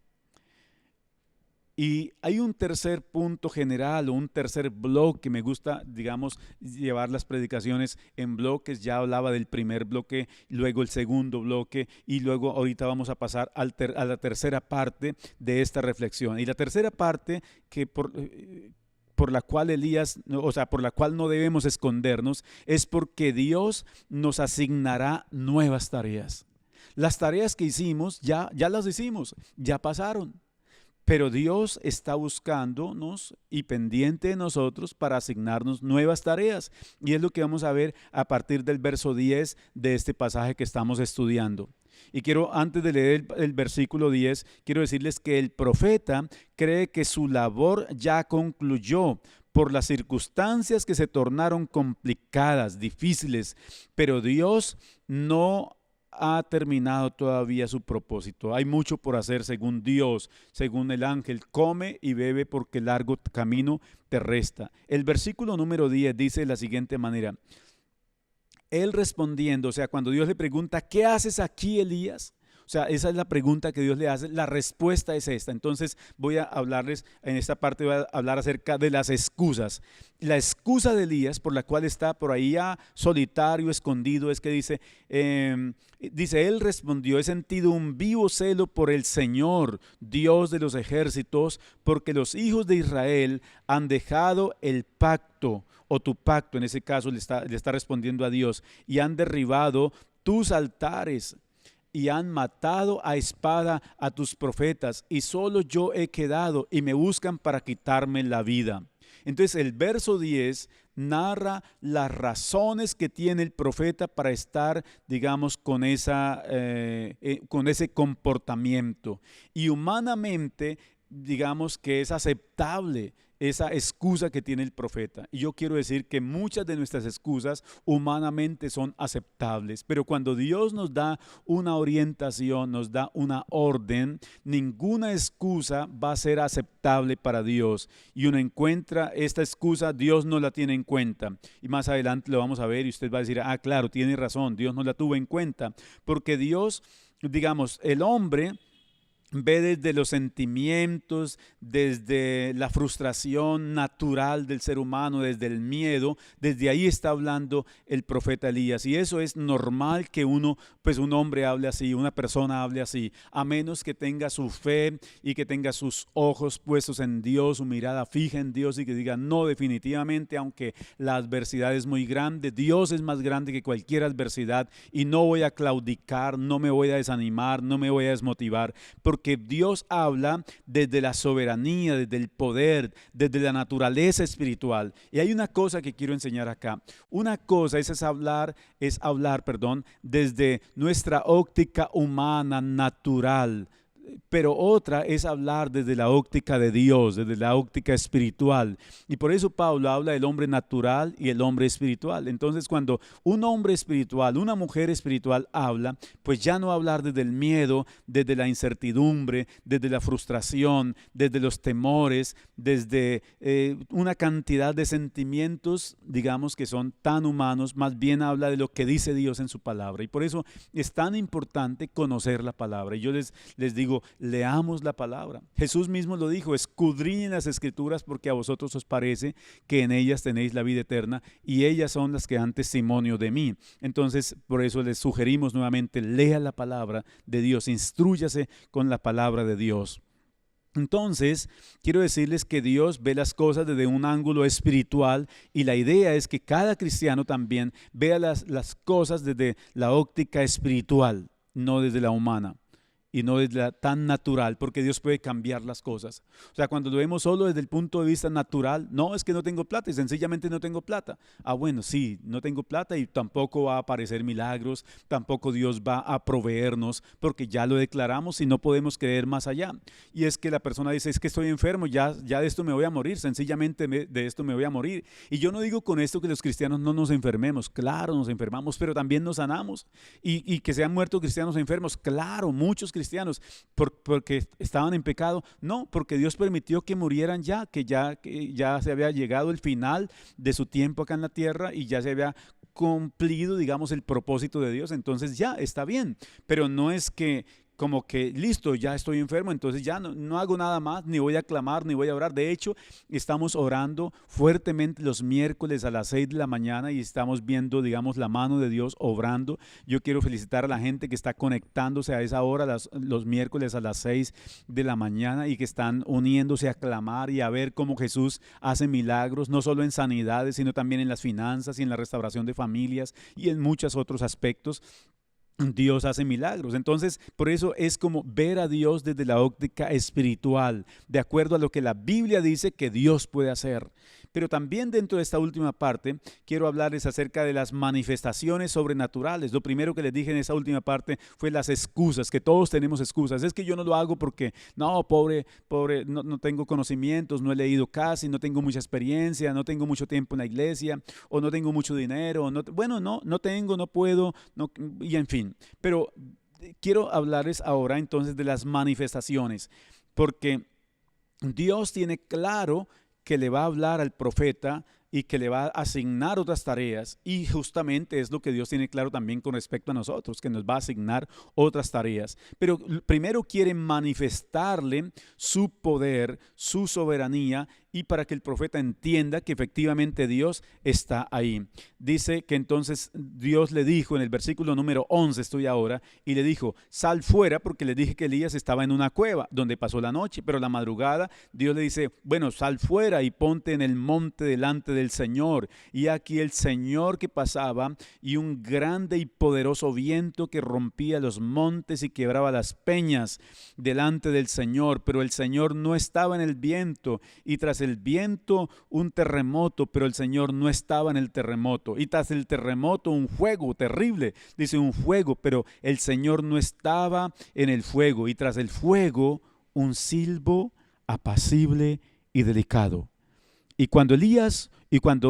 Y hay un tercer punto general, o un tercer bloque. Me gusta, digamos, llevar las predicaciones en bloques. Ya hablaba del primer bloque, luego el segundo bloque, y luego ahorita vamos a pasar a la tercera parte de esta reflexión. Y la tercera parte que por la cual Elías, o sea, por la cual no debemos escondernos, es porque Dios nos asignará nuevas tareas. Las tareas que hicimos, ya las hicimos, ya pasaron. Pero Dios está buscándonos y pendiente de nosotros para asignarnos nuevas tareas. Y es lo que vamos a ver a partir del verso 10 de este pasaje que estamos estudiando. Y quiero, antes de leer el versículo 10, quiero decirles que el profeta cree que su labor ya concluyó por las circunstancias que se tornaron complicadas, difíciles, pero Dios no ha terminado todavía su propósito. Hay mucho por hacer según Dios, según el ángel. Come y bebe porque el largo camino te resta. El versículo número 10 dice de la siguiente manera: él respondiendo, o sea, cuando Dios le pregunta: ¿qué haces aquí, Elías? O sea, esa es la pregunta que Dios le hace. La respuesta es esta. Entonces voy a hablarles, en esta parte voy a hablar acerca de las excusas. La excusa de Elías por la cual está por ahí solitario, escondido, es que dice, él respondió: he sentido un vivo celo por el Señor, Dios de los ejércitos, porque los hijos de Israel han dejado el pacto, o tu pacto, en ese caso le está respondiendo a Dios, y han derribado tus altares, y han matado a espada a tus profetas, y solo yo he quedado, y me buscan para quitarme la vida. Entonces el verso 10 narra las razones que tiene el profeta para estar, digamos, con ese comportamiento. Y humanamente, digamos que es aceptable esa excusa que tiene el profeta. Y yo quiero decir que muchas de nuestras excusas humanamente son aceptables, pero cuando Dios nos da una orientación, nos da una orden, ninguna excusa va a ser aceptable para Dios. Y uno encuentra esta excusa, Dios no la tiene en cuenta. Y más adelante lo vamos a ver y usted va a decir, ah, claro, tiene razón, Dios no la tuvo en cuenta. Porque Dios, digamos, el hombre ve desde los sentimientos, desde la frustración natural del ser humano, desde el miedo, desde ahí está hablando el profeta Elías. Y eso es normal que un hombre hable así, una persona hable así, a menos que tenga su fe y que tenga sus ojos puestos en Dios, su mirada fija en Dios y que diga, no, definitivamente, aunque la adversidad es muy grande, Dios es más grande que cualquier adversidad y no voy a claudicar, no me voy a desanimar, no me voy a desmotivar, porque Dios habla desde la soberanía, desde el poder, desde la naturaleza espiritual. Y hay una cosa que quiero enseñar acá. Una cosa es hablar, desde nuestra óptica humana, natural. Pero otra es hablar desde la óptica de Dios, desde la óptica espiritual. Y por eso Pablo habla del hombre natural y el hombre espiritual. Entonces, cuando un hombre espiritual, una mujer espiritual habla, pues ya no va a hablar desde el miedo, desde la incertidumbre, desde la frustración, desde los temores, desde una cantidad de sentimientos, digamos, que son tan humanos, más bien habla de lo que dice Dios en su palabra. Y por eso es tan importante conocer la palabra. Y yo les digo, leamos la palabra. Jesús mismo lo dijo, escudriñen las escrituras porque a vosotros os parece que en ellas tenéis la vida eterna y ellas son las que dan testimonio de mí. Entonces, por eso les sugerimos nuevamente, lea la palabra de Dios, instrúyase con la palabra de Dios. Entonces, quiero decirles que Dios ve las cosas desde un ángulo espiritual y la idea es que cada cristiano también vea las cosas desde la óptica espiritual, no desde la humana. Y no es tan natural, porque Dios puede cambiar las cosas. O sea, cuando lo vemos solo desde el punto de vista natural, no, es que no tengo plata y sencillamente no tengo plata. Ah, bueno, sí, no tengo plata y tampoco va a aparecer milagros, tampoco Dios va a proveernos, porque ya lo declaramos y no podemos creer más allá. Y es que la persona dice, es que estoy enfermo, ya de esto me voy a morir, sencillamente de esto me voy a morir. Y yo no digo con esto que los cristianos no nos enfermemos, claro, nos enfermamos, pero también nos sanamos. Y que se han muerto cristianos enfermos, claro, muchos cristianos porque estaban en pecado, no, porque Dios permitió que murieran que ya se había llegado el final de su tiempo acá en la tierra y ya se había cumplido, digamos, el propósito de Dios, entonces ya está bien, pero no es que como que listo, ya estoy enfermo, entonces ya no hago nada más, ni voy a clamar, ni voy a orar. De hecho, estamos orando fuertemente los miércoles a las 6 de la mañana y estamos viendo, digamos, la mano de Dios obrando. Yo quiero felicitar a la gente que está conectándose a esa hora, los miércoles a las 6 de la mañana y que están uniéndose a clamar y a ver cómo Jesús hace milagros, no solo en sanidades, sino también en las finanzas y en la restauración de familias y en muchos otros aspectos. Dios hace milagros. Entonces, por eso es como ver a Dios desde la óptica espiritual, de acuerdo a lo que la Biblia dice que Dios puede hacer. Pero también dentro de esta última parte, quiero hablarles acerca de las manifestaciones sobrenaturales. Lo primero que les dije en esa última parte fue las excusas, que todos tenemos excusas. Es que yo no lo hago porque, no, pobre, no tengo conocimientos, no he leído casi, no tengo mucha experiencia, no tengo mucho tiempo en la iglesia, o no tengo mucho dinero, no tengo, no puedo, y en fin. Pero quiero hablarles ahora entonces de las manifestaciones, porque Dios tiene claro que le va a hablar al profeta y que le va a asignar otras tareas, y justamente es lo que Dios tiene claro también con respecto a nosotros, que nos va a asignar otras tareas. Pero primero quiere manifestarle su poder, su soberanía, y para que el profeta entienda que efectivamente Dios está ahí. Dice que entonces Dios le dijo en el versículo número 11, estoy ahora, y le dijo, sal fuera, porque le dije que Elías estaba en una cueva donde pasó la noche, pero la madrugada Dios le dice, bueno, sal fuera y ponte en el monte delante del Señor. Y aquí el Señor que pasaba y un grande y poderoso viento que rompía los montes y quebraba las peñas delante del Señor, pero el Señor no estaba en el viento, y tras tras el viento un terremoto, pero el Señor no estaba en el terremoto. Y tras el terremoto un fuego terrible, dice un fuego, pero el Señor no estaba en el fuego. Y tras el fuego un silbo apacible y delicado. Y cuando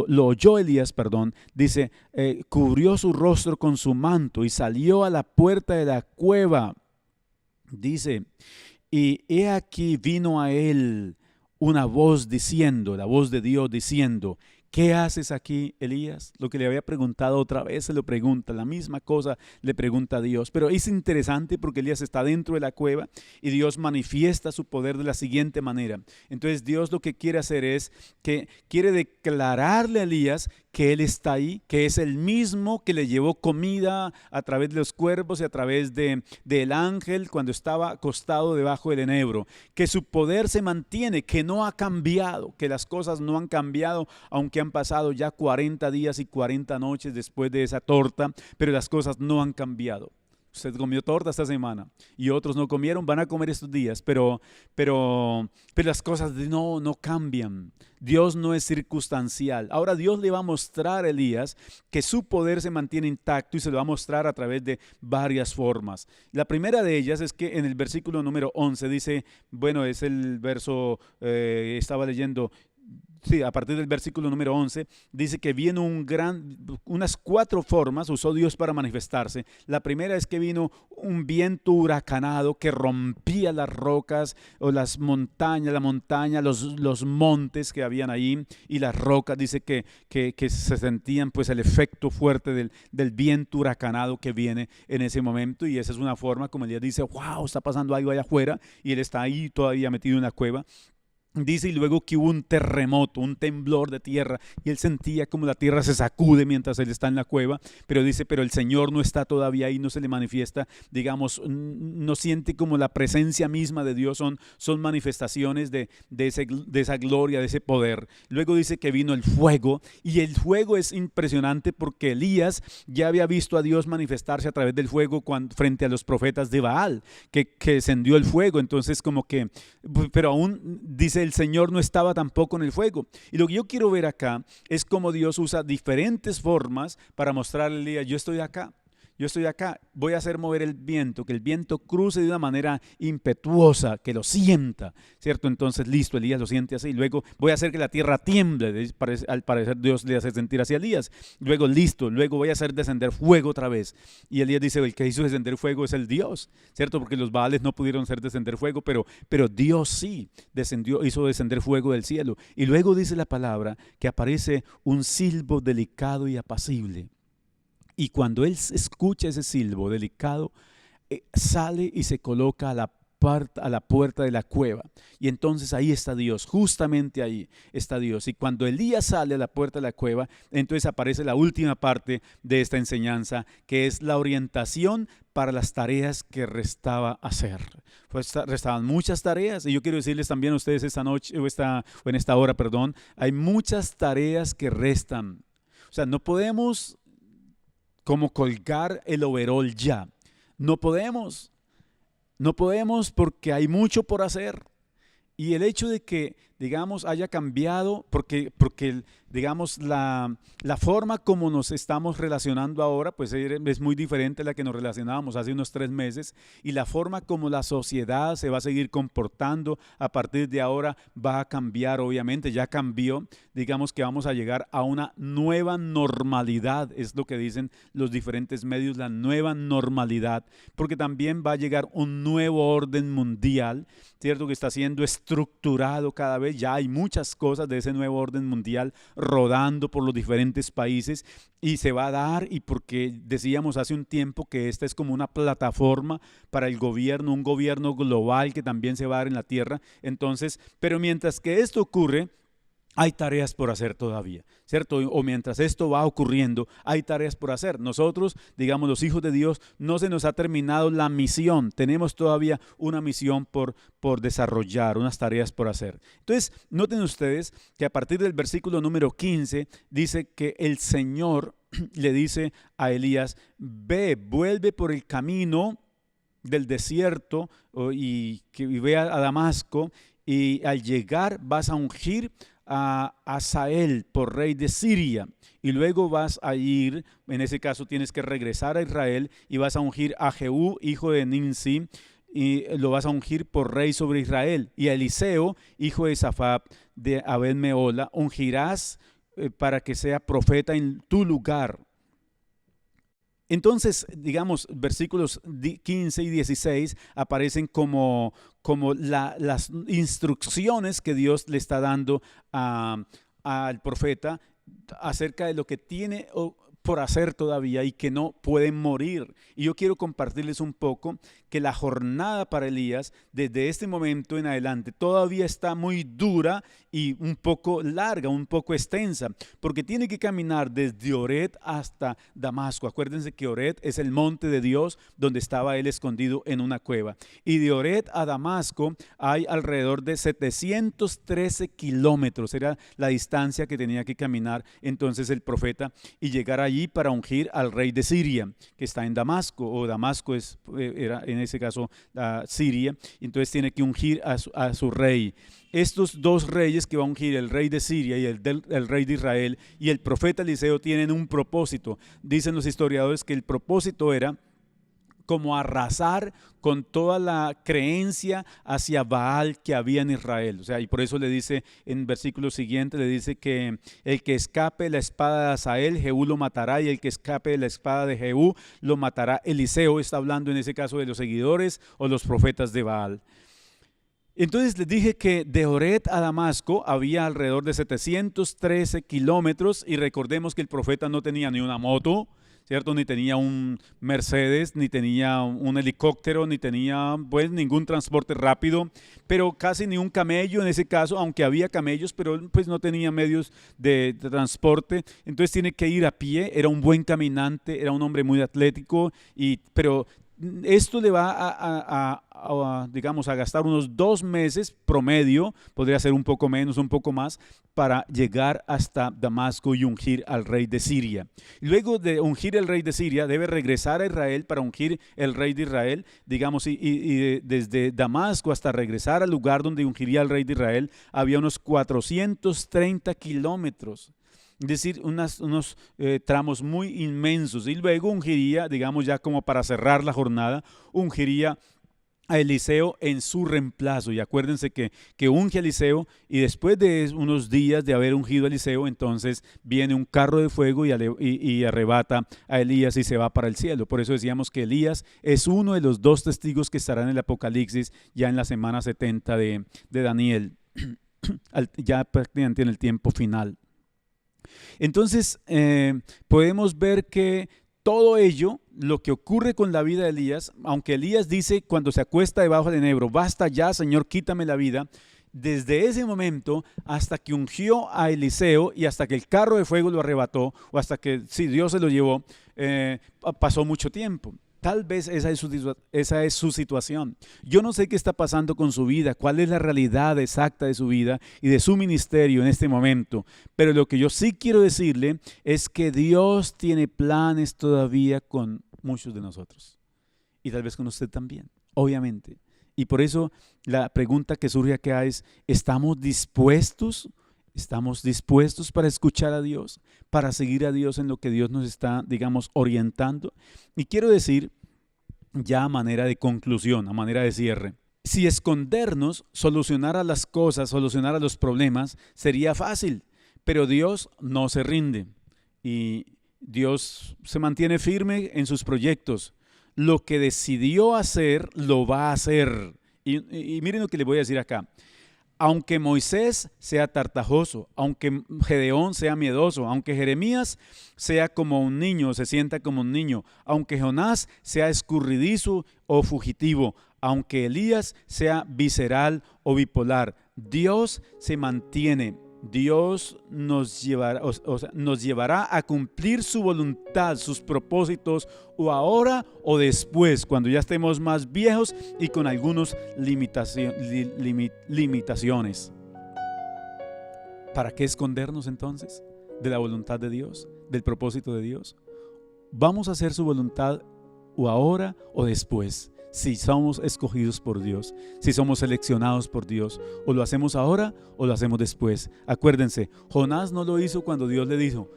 lo oyó Elías, dice, cubrió su rostro con su manto y salió a la puerta de la cueva. Dice, y he aquí vino a él una voz diciendo, la voz de Dios diciendo, ¿qué haces aquí, Elías? Lo que le había preguntado otra vez se lo pregunta, la misma cosa le pregunta a Dios. Pero es interesante porque Elías está dentro de la cueva y Dios manifiesta su poder de la siguiente manera. Entonces Dios lo que quiere hacer es que quiere declararle a Elías que Él está ahí, que es el mismo que le llevó comida a través de los cuervos y a través del ángel cuando estaba acostado debajo del enebro, que su poder se mantiene, que no ha cambiado, que las cosas no han cambiado, aunque han pasado ya 40 días y 40 noches después de esa torta, pero las cosas no han cambiado. Usted comió torta esta semana y otros no comieron, van a comer estos días, pero las cosas no cambian. Dios no es circunstancial. Ahora Dios le va a mostrar a Elías que su poder se mantiene intacto y se lo va a mostrar a través de varias formas. La primera de ellas es que en el versículo número 11 dice, bueno, es el verso, estaba leyendo, sí, a partir del versículo número 11, dice que vino unas 4 formas, usó Dios para manifestarse. La primera es que vino un viento huracanado que rompía las rocas o las montañas, los montes que habían ahí y las rocas. Dice que se sentían pues el efecto fuerte del viento huracanado que viene en ese momento, y esa es una forma como Elías dice, wow, está pasando algo allá afuera, y él está ahí todavía metido en la cueva. Dice, y luego que hubo un terremoto, un temblor de tierra, y él sentía como la tierra se sacude mientras él está en la cueva, pero dice, pero el Señor no está todavía ahí, no se le manifiesta, digamos, no siente como la presencia misma de Dios, son manifestaciones de esa gloria, de ese poder. Luego dice que vino el fuego, y el fuego es impresionante porque Elías ya había visto a Dios manifestarse a través del fuego frente a los profetas de Baal, que encendió el fuego. Entonces como que, pero aún dice, el Señor no estaba tampoco en el fuego. Y lo que yo quiero ver acá es cómo Dios usa diferentes formas para mostrarle a Elías, yo estoy acá, voy a hacer mover el viento, que el viento cruce de una manera impetuosa, que lo sienta, ¿cierto? Entonces, listo, Elías lo siente así. Luego voy a hacer que la tierra tiemble, al parecer Dios le hace sentir así a Elías. Luego, listo, luego voy a hacer descender fuego otra vez. Y Elías dice, el que hizo descender fuego es el Dios, ¿cierto? Porque los Baales no pudieron hacer descender fuego, pero Dios sí hizo descender fuego del cielo. Y luego dice la palabra que aparece un silbo delicado y apacible. Y cuando él escucha ese silbo delicado, sale y se coloca a la puerta de la cueva. Y entonces ahí está Dios, justamente ahí está Dios. Y cuando Elías sale a la puerta de la cueva, entonces aparece la última parte de esta enseñanza, que es la orientación para las tareas que restaba hacer. Pues restaban muchas tareas, y yo quiero decirles también a ustedes esta noche, o en esta hora, hay muchas tareas que restan. O sea, no podemos como colgar el overol ya. No podemos porque hay mucho por hacer. Y el hecho de que, digamos, haya cambiado, porque digamos, la forma como nos estamos relacionando ahora, pues es muy diferente a la que nos relacionábamos hace unos 3 meses, y la forma como la sociedad se va a seguir comportando a partir de ahora va a cambiar, obviamente, ya cambió. Digamos que vamos a llegar a una nueva normalidad, es lo que dicen los diferentes medios, la nueva normalidad, porque también va a llegar un nuevo orden mundial, ¿cierto? Que está siendo estructurado cada vez. Ya hay muchas cosas de ese nuevo orden mundial rodando por los diferentes países, y se va a dar, y porque decíamos hace un tiempo que esta es como una plataforma para el gobierno, un gobierno global que también se va a dar en la tierra. Entonces, pero mientras que esto ocurre, hay tareas por hacer todavía, ¿cierto? O mientras esto va ocurriendo, hay tareas por hacer. Nosotros, digamos, los hijos de Dios, no se nos ha terminado la misión. Tenemos todavía una misión por desarrollar, unas tareas por hacer. Entonces, noten ustedes que a partir del versículo número 15 dice que el Señor le dice a Elías, vuelve por el camino del desierto y ve a Damasco, y al llegar vas a ungir a Hazael por rey de Siria, y luego vas a ir, en ese caso tienes que regresar a Israel y vas a ungir a Jehú, hijo de Nimsi, y lo vas a ungir por rey sobre Israel, y a Eliseo, hijo de Safat de Abel Meola, ungirás para que sea profeta en tu lugar. Entonces, digamos, versículos 15 y 16 aparecen como las instrucciones que Dios le está dando al profeta acerca de lo que tiene por hacer todavía y que no pueden morir. Y yo quiero compartirles un poco que la jornada para Elías desde este momento en adelante todavía está muy dura y un poco larga, un poco extensa, porque tiene que caminar desde Oret hasta Damasco. Acuérdense que Oret es el monte de Dios donde estaba él escondido en una cueva, y de Oret a Damasco hay alrededor de 713 kilómetros, era la distancia que tenía que caminar entonces el profeta y llegar allí para ungir al rey de Siria, que está en Damasco, o Damasco era en ese caso Siria. Entonces tiene que ungir a su rey. Estos dos reyes que va a ungir, el rey de Siria y el rey de Israel, y el profeta Eliseo, tienen un propósito. Dicen los historiadores que el propósito era como arrasar con toda la creencia hacia Baal que había en Israel. O sea, y por eso le dice en versículo siguiente, le dice que el que escape de la espada de Hazael, Jehú lo matará, y el que escape de la espada de Jehú lo matará Eliseo. Está hablando en ese caso de los seguidores o los profetas de Baal. Entonces les dije que de Oret a Damasco había alrededor de 713 kilómetros, y recordemos que el profeta no tenía ni una moto, ¿cierto? Ni tenía un Mercedes, ni tenía un helicóptero, ni tenía pues ningún transporte rápido, pero casi ni un camello en ese caso, aunque había camellos, pero pues no tenía medios de transporte. Entonces tiene que ir a pie. Era un buen caminante, era un hombre muy atlético, pero esto le va digamos, a gastar unos 2 meses promedio, podría ser un poco menos, un poco más, para llegar hasta Damasco y ungir al rey de Siria. Luego de ungir el rey de Siria, debe regresar a Israel para ungir el rey de Israel, digamos, y desde Damasco hasta regresar al lugar donde ungiría al rey de Israel, había unos 430 kilómetros. Es decir, unos tramos muy inmensos. Y luego ungiría, digamos ya como para cerrar la jornada, ungiría a Eliseo en su reemplazo. Y acuérdense que unge a Eliseo, y después de unos días de haber ungido a Eliseo, entonces viene un carro de fuego y arrebata a Elías y se va para el cielo. Por eso decíamos que Elías es uno de los 2 testigos que estarán en el Apocalipsis ya en la semana 70 de Daniel, ya prácticamente en el tiempo final. Entonces podemos ver que todo ello, lo que ocurre con la vida de Elías, aunque Elías dice cuando se acuesta debajo del enebro, basta ya, Señor, quítame la vida, desde ese momento hasta que ungió a Eliseo y hasta que el carro de fuego lo arrebató, o hasta que Dios se lo llevó, pasó mucho tiempo. Tal vez esa es su situación. Yo no sé qué está pasando con su vida, cuál es la realidad exacta de su vida y de su ministerio en este momento. Pero lo que yo sí quiero decirle es que Dios tiene planes todavía con muchos de nosotros. Y tal vez con usted también, obviamente. Y por eso la pregunta que surge acá es, ¿estamos dispuestos? ¿Estamos dispuestos para escuchar a Dios, para seguir a Dios en lo que Dios nos está, digamos, orientando? Y quiero decir, ya a manera de conclusión, a manera de cierre, si escondernos solucionara las cosas, solucionara los problemas, sería fácil, pero Dios no se rinde y Dios se mantiene firme en sus proyectos. Lo que decidió hacer, lo va a hacer. Y miren lo que les voy a decir acá. Aunque Moisés sea tartajoso, aunque Gedeón sea miedoso, aunque Jeremías sea como un niño, se sienta como un niño, aunque Jonás sea escurridizo o fugitivo, aunque Elías sea visceral o bipolar, Dios se mantiene. Dios nos llevará a cumplir su voluntad, sus propósitos, o ahora o después, cuando ya estemos más viejos y con algunas limitaciones. ¿Para qué escondernos entonces de la voluntad de Dios, del propósito de Dios? Vamos a hacer su voluntad o ahora o después. si somos escogidos por Dios, si somos seleccionados por Dios. O lo hacemos ahora o lo hacemos después. Acuérdense, Jonás no lo hizo cuando Dios le dijo,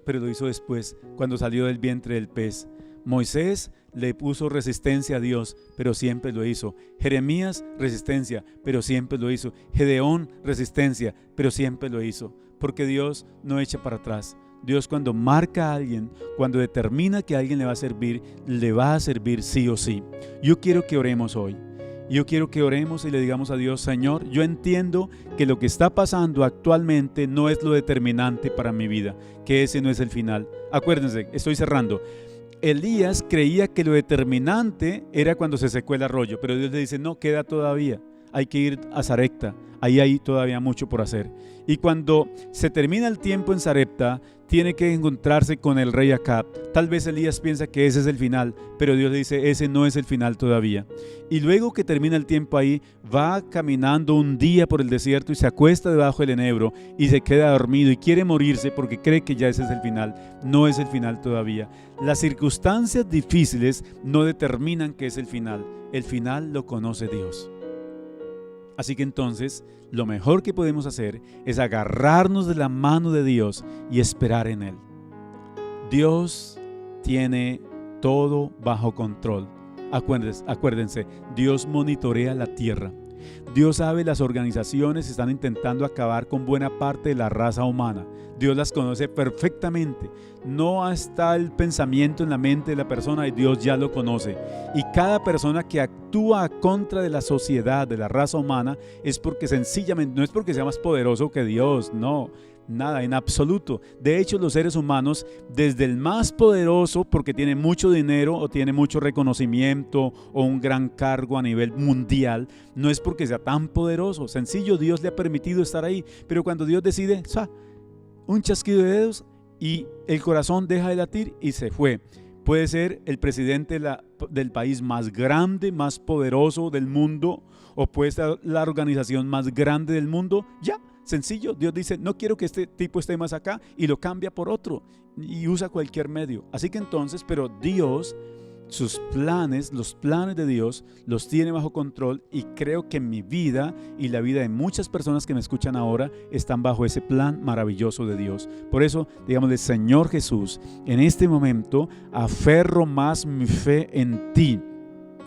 pero lo hizo después, cuando salió del vientre del pez. Moisés le puso resistencia a Dios, pero siempre lo hizo. Jeremías, resistencia, pero siempre lo hizo. Gedeón, resistencia, pero siempre lo hizo. Porque Dios no echa para atrás. Dios, cuando marca a alguien, cuando determina que a alguien le va a servir sí o sí. Yo quiero que oremos hoy. Yo quiero que oremos y le digamos a Dios: Señor, yo entiendo que lo que está pasando actualmente no es lo determinante para mi vida, que ese no es el final. Acuérdense, estoy cerrando. Elías creía que lo determinante era cuando se secó el arroyo, pero Dios le dice: no, queda todavía, hay que ir a Sarepta, ahí hay todavía mucho por hacer. Y cuando se termina el tiempo en Sarepta, tiene que encontrarse con el rey Acab. Tal vez Elías piensa que ese es el final, pero Dios le dice: ese no es el final todavía. Y luego que termina el tiempo ahí, va caminando un día por el desierto y se acuesta debajo del enebro y se queda dormido y quiere morirse porque cree que ya ese es el final. No es el final todavía. Las circunstancias difíciles no determinan que es el final. El final lo conoce Dios. Así que entonces, lo mejor que podemos hacer es agarrarnos de la mano de Dios y esperar en Él. Dios tiene todo bajo control. Acuérdense, Dios monitorea la tierra. Dios sabe las organizaciones que están intentando acabar con buena parte de la raza humana. Dios las conoce perfectamente. No está el pensamiento en la mente de la persona y Dios ya lo conoce. Y cada persona que actúa contra de la sociedad, de la raza humana, es porque sencillamente, no es porque sea más poderoso que Dios, no. Nada, en absoluto. De hecho, los seres humanos, desde el más poderoso porque tiene mucho dinero o tiene mucho reconocimiento o un gran cargo a nivel mundial, no es porque sea tan poderoso. Sencillo, Dios le ha permitido estar ahí. Pero cuando Dios decide, un chasquido de dedos y el corazón deja de latir y se fue. Puede ser el presidente del país más grande, más poderoso del mundo, o puede ser la organización más grande del mundo. Ya. Sencillo, Dios dice: no quiero que este tipo esté más acá, y lo cambia por otro y usa cualquier medio. Así que entonces, pero Dios, sus planes, los planes de Dios los tiene bajo control, y creo que mi vida y la vida de muchas personas que me escuchan ahora están bajo ese plan maravilloso de Dios. Por eso, digámosle: Señor Jesús, en este momento aferro más mi fe en ti.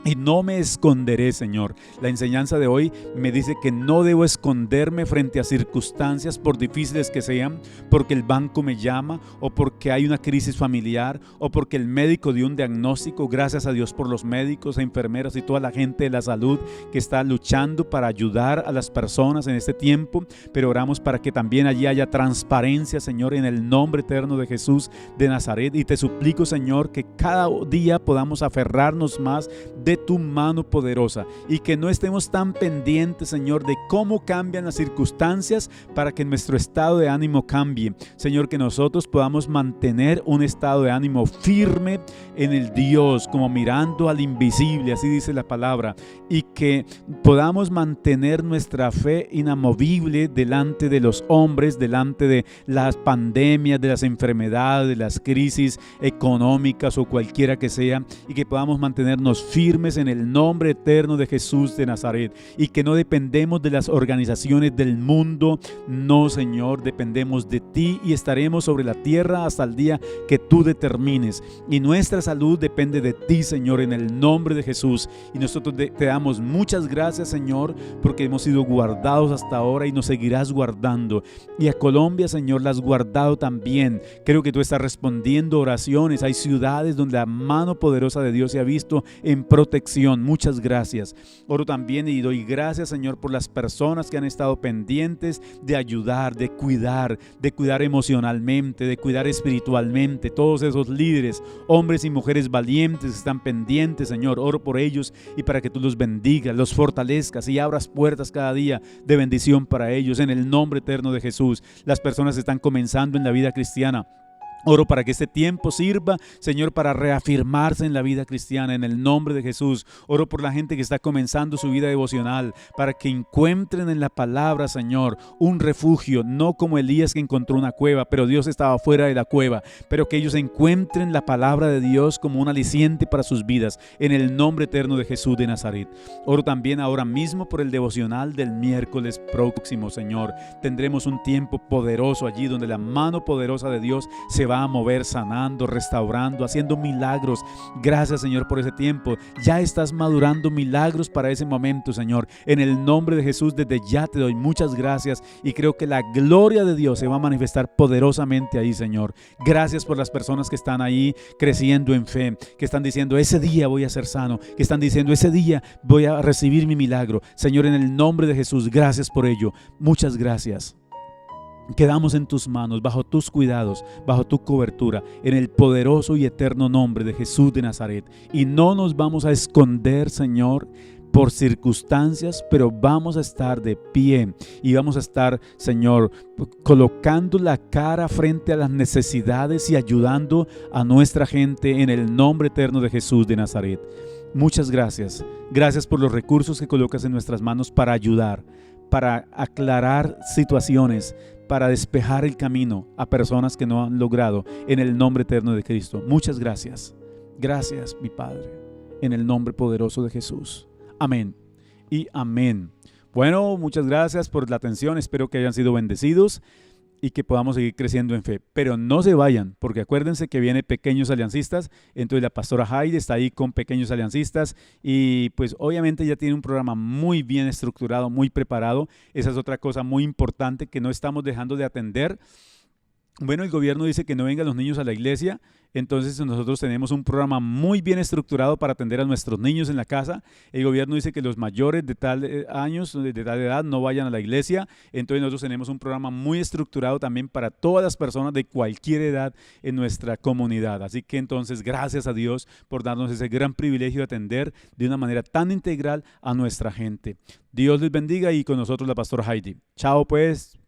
Y no me esconderé, Señor. La enseñanza de hoy me dice que no debo esconderme frente a circunstancias, por difíciles que sean, porque el banco me llama, o porque hay una crisis familiar, o porque el médico dio un diagnóstico. Gracias a Dios por los médicos, enfermeras y toda la gente de la salud que está luchando para ayudar a las personas en este tiempo. Pero oramos para que también allí haya transparencia, Señor, en el nombre eterno de Jesús de Nazaret. Y te suplico, Señor, que cada día podamos aferrarnos más de tu mano poderosa, y que no estemos tan pendientes, Señor, de cómo cambian las circunstancias, para que nuestro estado de ánimo cambie. Señor, que nosotros podamos mantener un estado de ánimo firme en el Dios, como mirando al invisible, así dice la palabra, y que podamos mantener nuestra fe inamovible delante de los hombres, delante de las pandemias, de las enfermedades, de las crisis económicas o cualquiera que sea, y que podamos mantenernos firmes en el nombre eterno de Jesús de Nazaret, y que no dependemos de las organizaciones del mundo. No, Señor, dependemos de ti, y estaremos sobre la tierra hasta el día que tú determines, y nuestra salud depende de ti, Señor, en el nombre de Jesús. Y nosotros te damos muchas gracias, Señor, porque hemos sido guardados hasta ahora y nos seguirás guardando. Y a Colombia, Señor, la has guardado también. Creo que tú estás respondiendo oraciones. Hay ciudades donde la mano poderosa de Dios se ha visto en protección. Muchas gracias. Oro también y doy gracias, Señor, por las personas que han estado pendientes de ayudar, de cuidar emocionalmente, de cuidar espiritualmente. Todos esos líderes, hombres y mujeres valientes, están pendientes, Señor. Oro por ellos y para que tú los bendigas, los fortalezcas y abras puertas cada día de bendición para ellos, en el nombre eterno de Jesús. Las personas están comenzando en la vida cristiana. Oro para que este tiempo sirva, Señor, para reafirmarse en la vida cristiana, en el nombre de Jesús. Oro por la gente que está comenzando su vida devocional, para que encuentren en la palabra, Señor, un refugio, no como Elías que encontró una cueva, pero Dios estaba fuera de la cueva, pero que ellos encuentren la palabra de Dios como un aliciente para sus vidas, en el nombre eterno de Jesús de Nazaret. Oro también ahora mismo por el devocional del miércoles próximo, Señor. Tendremos un tiempo poderoso allí, donde la mano poderosa de Dios se va a mover sanando, restaurando, haciendo milagros. Gracias, Señor, por ese tiempo. Ya estás madurando milagros para ese momento, Señor. En el nombre de Jesús, desde ya te doy muchas gracias y creo que la gloria de Dios se va a manifestar poderosamente ahí, Señor. Gracias por las personas que están ahí creciendo en fe, que están diciendo, ese día voy a ser sano, que están diciendo, ese día voy a recibir mi milagro. Señor, en el nombre de Jesús, gracias por ello. Muchas gracias. Quedamos en tus manos, bajo tus cuidados, bajo tu cobertura, en el poderoso y eterno nombre de Jesús de Nazaret. Y no nos vamos a esconder, Señor, por circunstancias, pero vamos a estar de pie y vamos a estar, Señor, colocando la cara frente a las necesidades y ayudando a nuestra gente en el nombre eterno de Jesús de Nazaret. Muchas gracias. Gracias por los recursos que colocas en nuestras manos para ayudar, para aclarar situaciones, para despejar el camino a personas que no han logrado, en el nombre eterno de Cristo. Muchas gracias. Gracias, mi Padre, en el nombre poderoso de Jesús. Amén y amén. Bueno, muchas gracias por la atención. Espero que hayan sido bendecidos y que podamos seguir creciendo en fe. Pero no se vayan, porque acuérdense que viene Pequeños Aliancistas. Entonces la pastora Heidi está ahí con Pequeños Aliancistas y pues obviamente ya tiene un programa muy bien estructurado, muy preparado. Esa es otra cosa muy importante que no estamos dejando de atender. Bueno, el gobierno dice que no vengan los niños a la iglesia, entonces nosotros tenemos un programa muy bien estructurado para atender a nuestros niños en la casa. El gobierno dice que los mayores de tal años, de tal edad, no vayan a la iglesia, entonces nosotros tenemos un programa muy estructurado también para todas las personas de cualquier edad en nuestra comunidad. Así que entonces, gracias a Dios por darnos ese gran privilegio de atender de una manera tan integral a nuestra gente. Dios les bendiga y con nosotros la pastora Heidi. Chao pues.